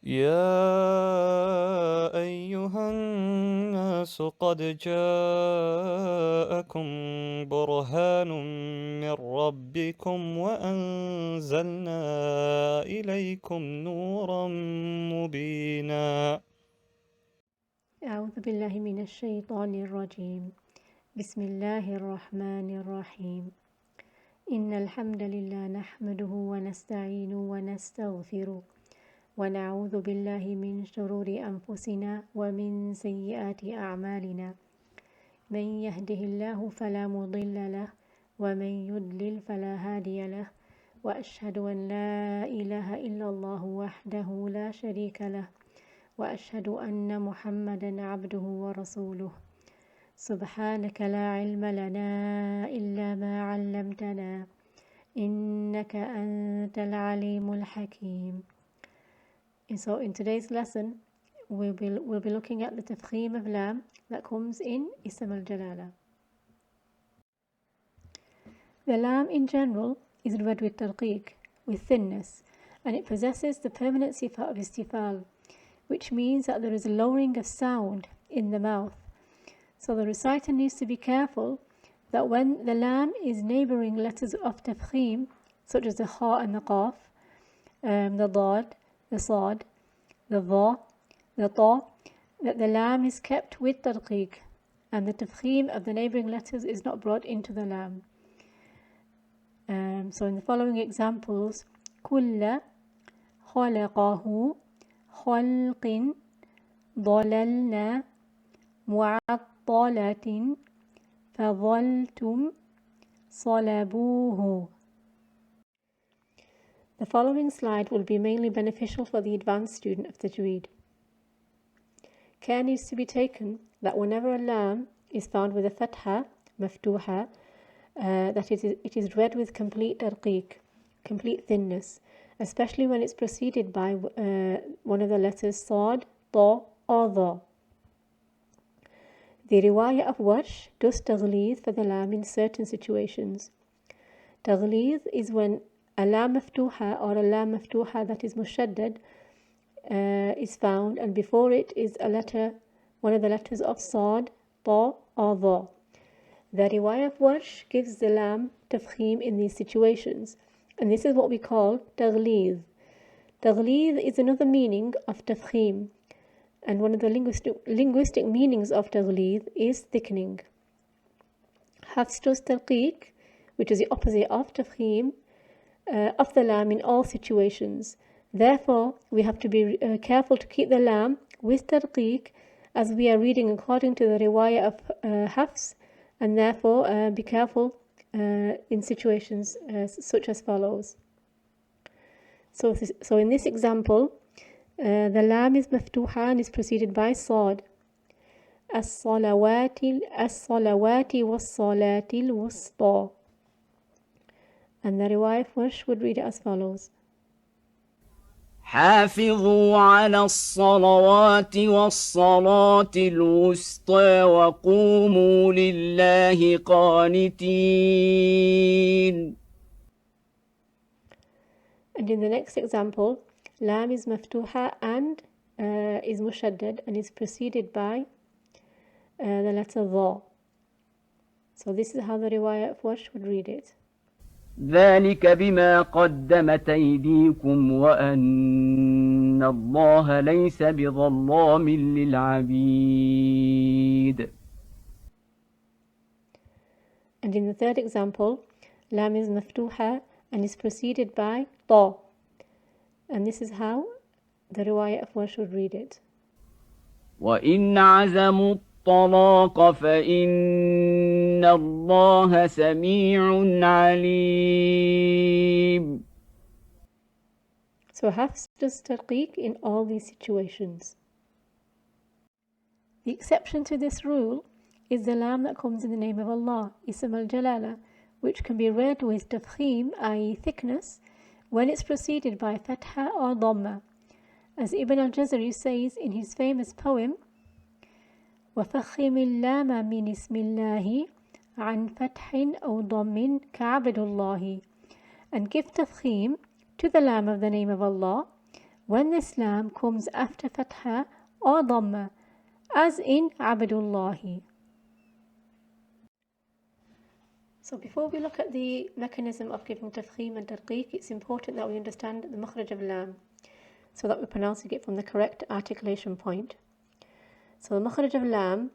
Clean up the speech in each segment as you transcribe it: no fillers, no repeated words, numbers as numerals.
يا أيها الناس قد جاءكم برهان من ربكم وأنزلنا إليكم نورا مبينا. أعوذ بالله من الشيطان الرجيم. بسم الله الرحمن الرحيم. إن الحمد لله نحمده ونستعينه ونستغفره ونعوذ بالله من شرور أنفسنا ومن سيئات أعمالنا. من يهده الله فلا مضل له ومن يضلل فلا هادي له، وأشهد أن لا إله إلا الله وحده لا شريك له، وأشهد أن محمدا عبده ورسوله. سبحانك لا علم لنا إلا ما علمتنا إنك أنت العليم الحكيم. And so in today's lesson we'll be looking at the Tafkheem of Laam that comes in Ism al-Jalala. The Laam in general is read with Tarqeeq, with thinness, and it possesses the permanent sifa of istifal, which means that there is a lowering of sound in the mouth. So the reciter needs to be careful that when the Laam is neighboring letters of Tafkheem, such as the Kha and the Qaf, the Dad, the Sad, the Dha, the Ta, that the Laam is kept with Tarqeeq, and the Tafkheem of the neighboring letters is not brought into the Laam. So in the following examples, كُلَّ خَلَقَهُ خَلْقٍ ضَلَلْنَا مُعَطَّلَةٍ فَظَلْتُمْ صَلَبُوهُ. The following slide will be mainly beneficial for the advanced student of Tajweed. Care needs to be taken that whenever a Laam is found with a fatha, maftuha, that it is read with complete tarqeeq, complete thinness, especially when it's preceded by one of the letters Sad, Ta, or Dha. The riwayah of Warsh does taghleez for the Laam in certain situations. Taghleez is when a Laam maftuha or a Laam maftuha that is mushaddad is found, and before it is a letter, one of the letters of Sad, Ta, or Dha. The riwayah of Warsh gives the Laam Tafkheem in these situations, and this is what we call taghleez. Taghleez is another meaning of Tafkheem, and one of the linguistic meanings of taghleez is thickening. Hafs does Tarqeeq, which is the opposite of Tafkheem, of the Laam in all situations. Therefore, we have to be careful to keep the Laam with Tarqeeq as we are reading according to the riwayah of Hafs, and therefore be careful in situations such as follows. So in this example, the Laam is maftuha and is preceded by Sad. As-salawati was-salati al-wusta. And the riwayah of Warsh would read it as follows. حافظوا على الصلوات والصلاة الوسطى وقوموا لله قانتين. And in the next example, Laam is maftuha and is mushaddad and is preceded by the letter Dha. So this is how the riwayah of Warsh would read it. ذلك بما قدمت أيديكم وأن الله ليس بظلام للعبيد. And in the third example, Laam is maftuha and is preceded by Ta. And this is how the riwayah of Warsh would read it. وإن عزموا الطلاق فإن الله سميع عليم. So Hafs does Tarqeeq in all these situations. The exception to this rule is the Laam that comes in the name of Allah, Ism al-Jalala, which can be read with Tafkheem, i.e. thickness, when it's preceded by Fatha or Dhamma. As Ibn al-Jazari says in his famous poem, وَفَخِّمِ اللَّامَ مِنْ اسْمِ اللَّهِ عَنْ فَتْحٍ أَوْ ضَمٍّ كَعَبْدُ اللَّهِ, and give Tafkheem to the Laam of the name of Allah when this lam comes after fatha or dhamma, as in Abdullahi. So before we look at the mechanism of giving Tafkheem and Tarqeeq, it's important that we understand the makhraj of lam, so that we're pronouncing it from the correct articulation point. So the makhraj of lam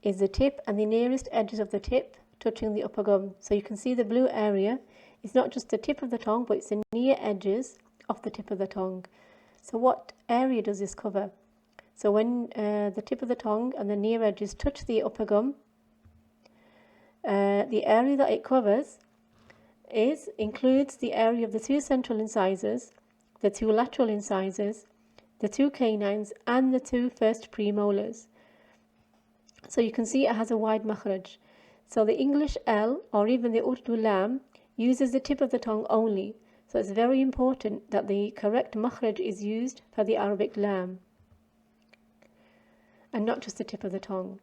is the tip and the nearest edges of the tip touching the upper gum. So you can see the blue area. It's not just the tip of the tongue, but it's the near edges of the tip of the tongue. So what area does this cover? So when the tip of the tongue and the near edges touch the upper gum, the area that it covers includes the area of the two central incisors, the two lateral incisors, the two canines, and the two first premolars. So you can see it has a wide makhraj. So the English L, or even the Urdu lam, uses the tip of the tongue only. So it's very important that the correct makhraj is used for the Arabic lam, and not just the tip of the tongue.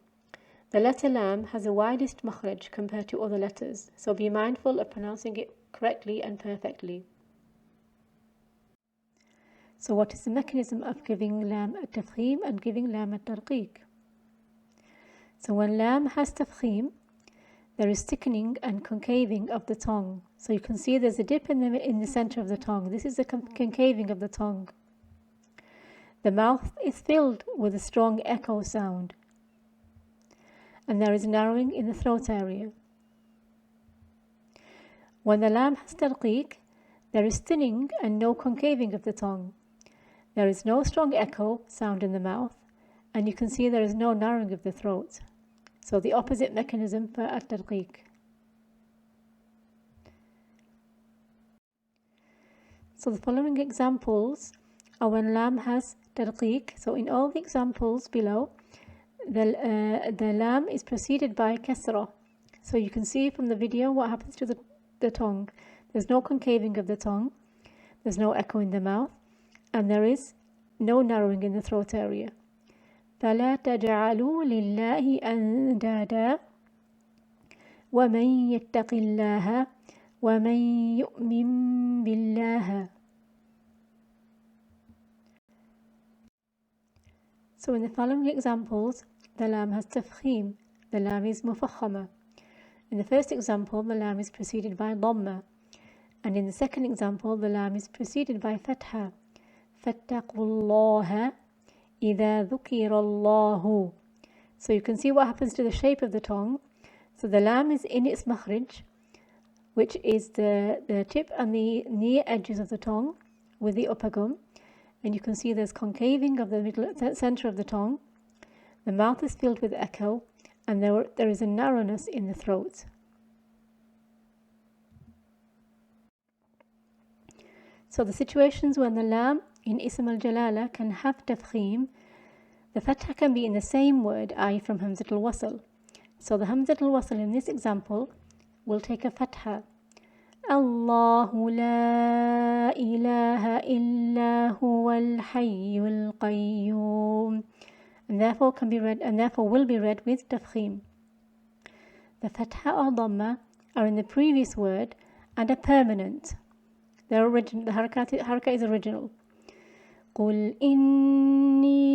The letter lam has the widest makhraj compared to other letters, so be mindful of pronouncing it correctly and perfectly. So what is the mechanism of giving lam a tafkheem and giving lam a tarqeeq? So when lam has tafkheem, there is thickening and concaving of the tongue. So you can see there's a dip in the center of the tongue. This is the concaving of the tongue. The mouth is filled with a strong echo sound, and there is narrowing in the throat area. When the lam has tarqeeq, there is thinning and no concaving of the tongue. There is no strong echo sound in the mouth, and you can see there is no narrowing of the throat. So the opposite mechanism for at-tarqeeq. So the following examples are when lam has tarqeeq. So in all the examples below, the lam is preceded by kasra. So you can see from the video what happens to the tongue. There's no concaving of the tongue, there's no echo in the mouth, and there is no narrowing in the throat area. فَلَا تَجْعَلُوا لِلَّهِ أَنْدَادًا وَمَنْ يَتَّقِ اللَّهَ وَمَنْ يُؤْمِنْ بِاللَّهِ. So in the following examples, the lam has tafkheem. The lam is mufakhama. In the first example, the lam is preceded by dhamma, and in the second example, the lam is preceded by fatha. فَاتَّقُوا اللَّهَ إِذَا ذُكِرَ اللَّهُ. So you can see what happens to the shape of the tongue. So the lam is in its makhraj, which is the tip and the near edges of the tongue with the upper gum, and you can see there's concaving of the center of the tongue. The mouth is filled with echo, and there is a narrowness in the throat. So the situations when the lam in Ism al-Jalala can have tafkheem, the fatha can be in the same word, i.e. from Hamzat al-Wasl. So the Hamzat al-Wasl in this example will take a fatha. Allahu la ilaha illa huwal hayyul qayyum, and therefore will be read with tafkheem. The fatha or dhamma are in the previous word and are permanent. The haraka is original. قُلْ إِنِّي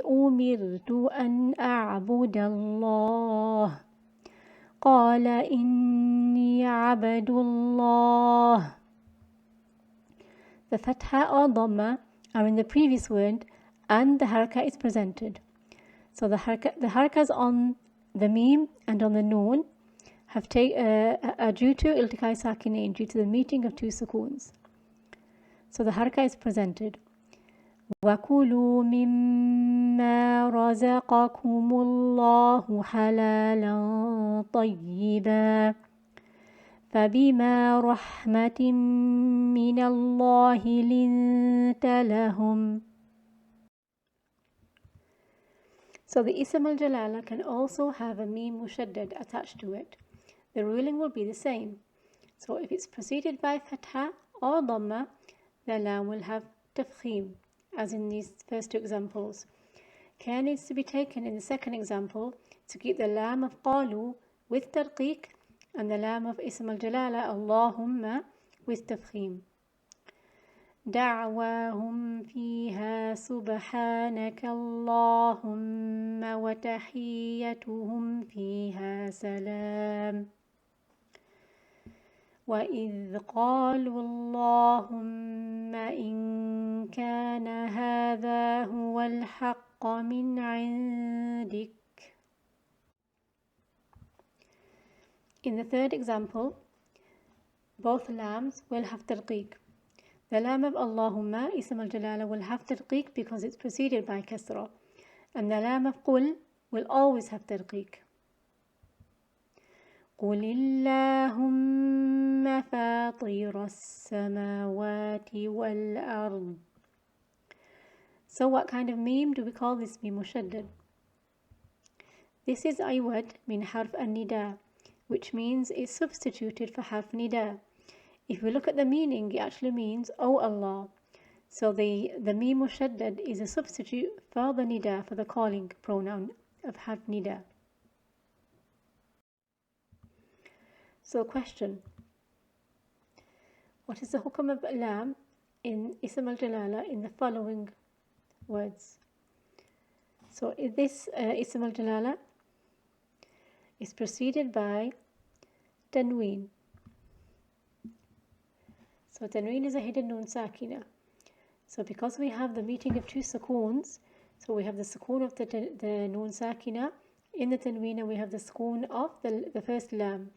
أُمِرْتُ أَنْ أَعْبُدَ اللَّهَ قَالَ إِنِّي عَبْدُ اللَّهِ. The fatha or dhamma are in the previous word and the haraka is presented. So the harakas on the mim and on the noon are due to iltiqai sakinain, due to the meeting of two sukoons. So the haraka is presented. وَكُلُوا مِمَّا رَزَقَكُمُ اللَّهُ حَلَالًا طَيِّبًا فَبِمَا رَحْمَةٍ مِّنَ اللَّهِ لِنْتَ لَهُمْ. So the Ism al-Jalala can also have a mim mushaddad attached to it. The ruling will be the same. So if it's preceded by fatha or dhamma, the lam will have tafkheem, as in these first two examples. Care needs to be taken in the second example to keep the lam of qalu with tarqeeq and the lam of Ism al-Jalala Allahumma with tafkheem. دعواهم فيها سبحانك اللهم وتحيتهم فيها سلام وإذ قالوا اللهم إن كان هذا هو الحق من عندك. In the third example, both lambs will have tarqeeq. The lamb of Allahumma, Ism al-Jalala, will have tarqeeq because it's preceded by kasra. And the lamb of Qul will always have tarqeeq. قل اللهم فاطر السماوات والأرض. So what kind of meme do we call this meme mushaddad? This is aywad min harf an-nida, which means it's substituted for harf nida. If we look at the meaning, it actually means, O Allah. So the meme mushaddad is a substitute for the nida, for the calling pronoun of harf nida. So question, what is the hukm of Laam in Ism al-Jalala in the following words? So this Ism al-Jalala is preceded by tanween. So tanween is a hidden noon sakina. So because we have the meeting of two sukoons, so we have the sukoon of the noon sakina in the tanween, and we have the sukoon of the first lam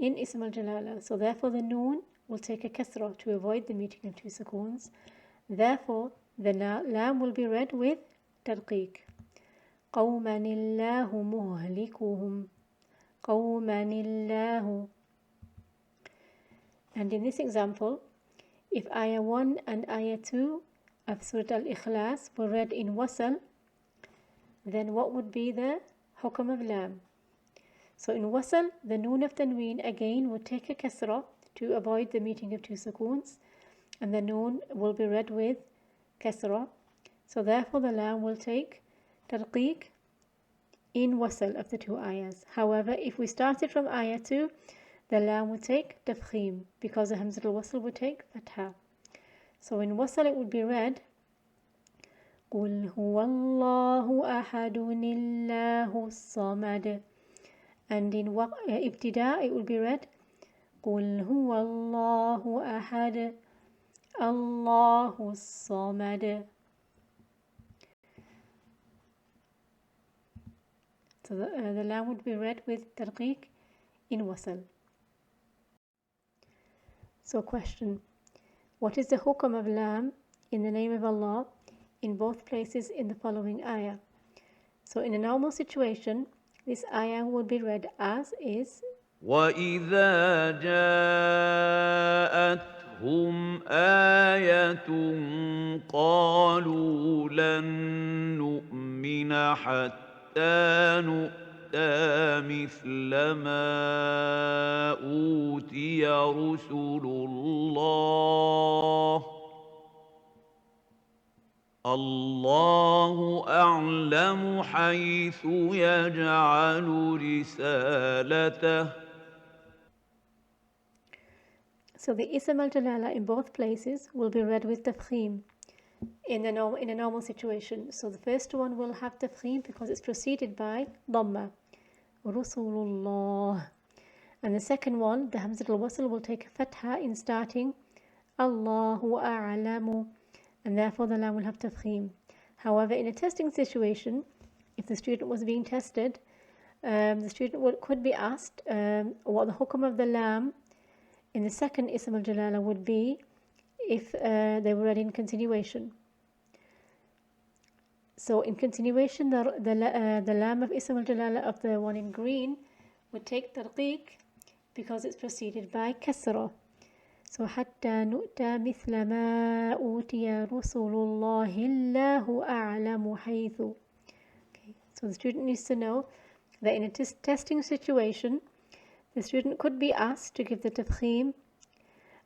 in Ism al-Jalala. So therefore the noon will take a kasra to avoid the meeting of two sukoons. Therefore the lam will be read with tarqeeq. قَوْمًا اللَّهُ مُهْلِكُهُمْ قَوْمًا اللَّهُ. And in this example, if ayah 1 and ayah 2 of Surah Al-Ikhlas were read in wasal, then what would be the hukm of lam? So in wasal, the noon of tanween again would take a kasra to avoid the meeting of two sukoons, and the noon will be read with kasra. So therefore the lam will take tarqeeq in wasal of the two ayahs. However, if we started from ayah 2, the lam would take Tafkheem because the hamzat al-wasl would take fatha. So in wasal it would be read قُلْ هُوَ اللَّهُ أَحَدٌ اللَّهُ الصَّمَدُ. And in ibtida it would be read قُلْ هُوَ اللَّهُ أَحَدٌ اللَّهُ الصَّمَدُ. So the lam would be read with tarqeeq in wasal. So question, what is the hukm of lam in the name of Allah in both places in the following ayah? So in a normal situation, this ayah would be read as is. وَإِذَا جَاءَتْهُمْ آيَةٌ قَالُوا لَن نُّؤْمِنَ حَتَّىٰ نُؤْتَىٰ مِثْلَ مَا أُوتِيَ رُسُلُ اللَّهِ الله أعلم حيث يجعل رسالته. So the Ism al-Jalala in both places will be read with Tafkheem in a normal situation. So the first one will have Tafkheem because it's preceded by Dhamma, Rasulullah. And the second one, the Hamzat al-Wasl, will take a Fatha in starting Allahu A'lamu, and therefore the lam will have Tafkheem. However, in a testing situation, if the student was being tested, the student could be asked what the hukm of the lam in the second Ism al-Jalala would be if they were read in continuation. So in continuation, the lam of Ism al-Jalala of the one in green would take tarqeeq because it's preceded by kasra. So حتى نؤتى مثل ما أوتي رسول الله الله أعلم حيث. Okay. So the student needs to know that in a testing situation, the student could be asked to give the tafkheem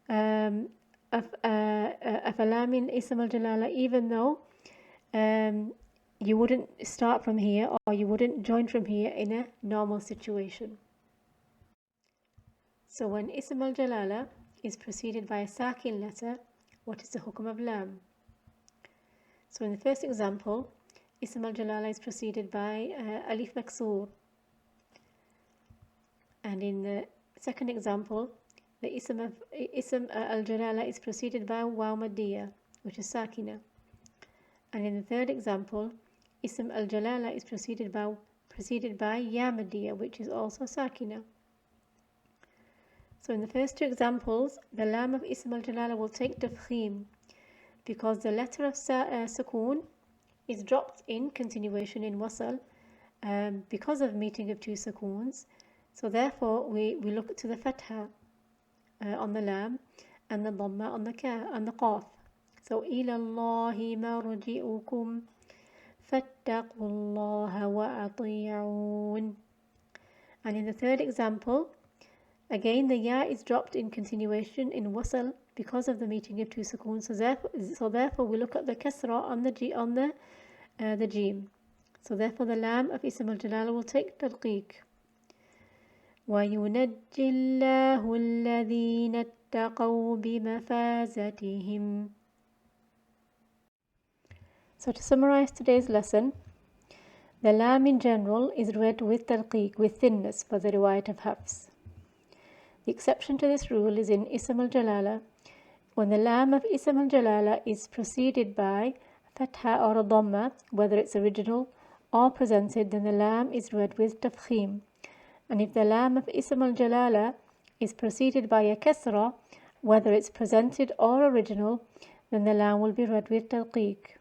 of a lam in Ism al-Jalala, even though you wouldn't start from here or you wouldn't join from here in a normal situation. So when Ism al-Jalala is preceded by a sakin letter What is the hukum of Laam? So in the first example, Ism al-Jalala is preceded by Alif Maksur. And in the second example, the Ism al-Jalala is preceded by Waw Maddiya, which is Sakina. And in the third example, Ism al-Jalala is preceded by Ya Maddiya, which is also Sakina. So in the first two examples, the Lam of Ism al-Jalala will take Tafkheem, because the letter of Sukoon is dropped in continuation in Wasl because of meeting of two Sukoons. So therefore we look to the Fatha on the Lam and the Dhamma on the Qaf. So إِلَى اللَّهِ مَرْجِئُكُمْ فَاتَّقُوا اللَّهَ وَأَطِيعُونَ. And in the third example, again the Ya is dropped in continuation in Wasl because of the meeting of two Sukoons. So therefore we look at the Kasra on the Jim. So therefore the Lam of Ism al-Jalala will take Tarqeeq. وَيُنَجِّي اللَّهُ الَّذِينَ اتَّقَوْا بِمَفَازَتِهِمْ. So to summarize today's lesson, the Lam in general is read with Tarqeeq, with thinness, for the riwayat of Hafs. The exception to this rule is in Ism al-Jalala. When the Lam of Ism al-Jalala is preceded by Fatha or a Dhamma, whether it's original or presented, then the Lam is read with Tafkheem. And if the Lam of Ism al-Jalala is preceded by a Kasra, whether it's presented or original, then the Lam will be read with Tarqeeq.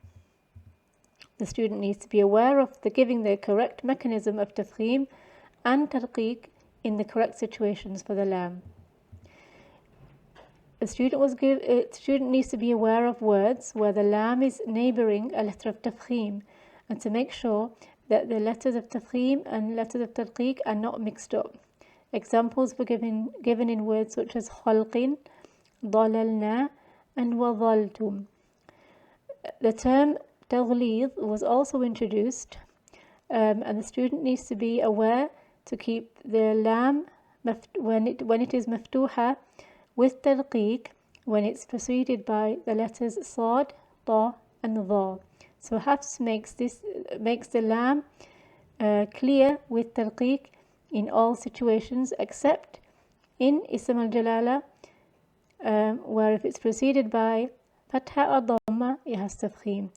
The student needs to be aware of giving the correct mechanism of Tafkheem and Tarqeeq in the correct situations for the Lam. The student needs to be aware of words where the Lam is neighbouring a letter of Tafkheem, and to make sure that the letters of Tafkheem and letters of Tarqeeq are not mixed up. Examples were given in words such as Khalqin, Dalalna, and Wadhaltum. The term Taghlid was also introduced, and the student needs to be aware to keep the Lam when it is Maftuha with Tarqeeq when it's preceded by the letters Sad, Ta, and Dha. So Hafs makes the Lam clear with Tarqeeq in all situations except in Ism al-Jalala, where if it's preceded by Fatha or Dhamma, it has Tafkheem.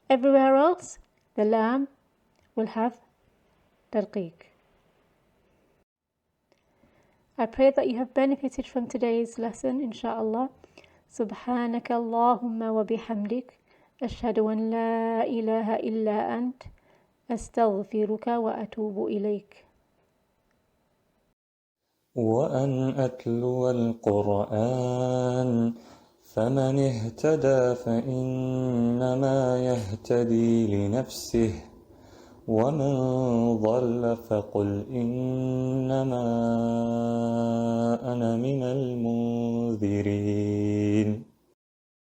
Everywhere else, the Lam will have Tarqeeq. I pray that you have benefited from today's lesson, inshaAllah. Subhanaka Allahumma wa bihamdik. Ashhadu an la ilaha illa ant. Astaghfiruka wa atubu ilayk. وأن أتلو القرآن فمن اهتدى فإنما يهتدي لنفسه ومن ضل فقل إنما أنا من المنذرين.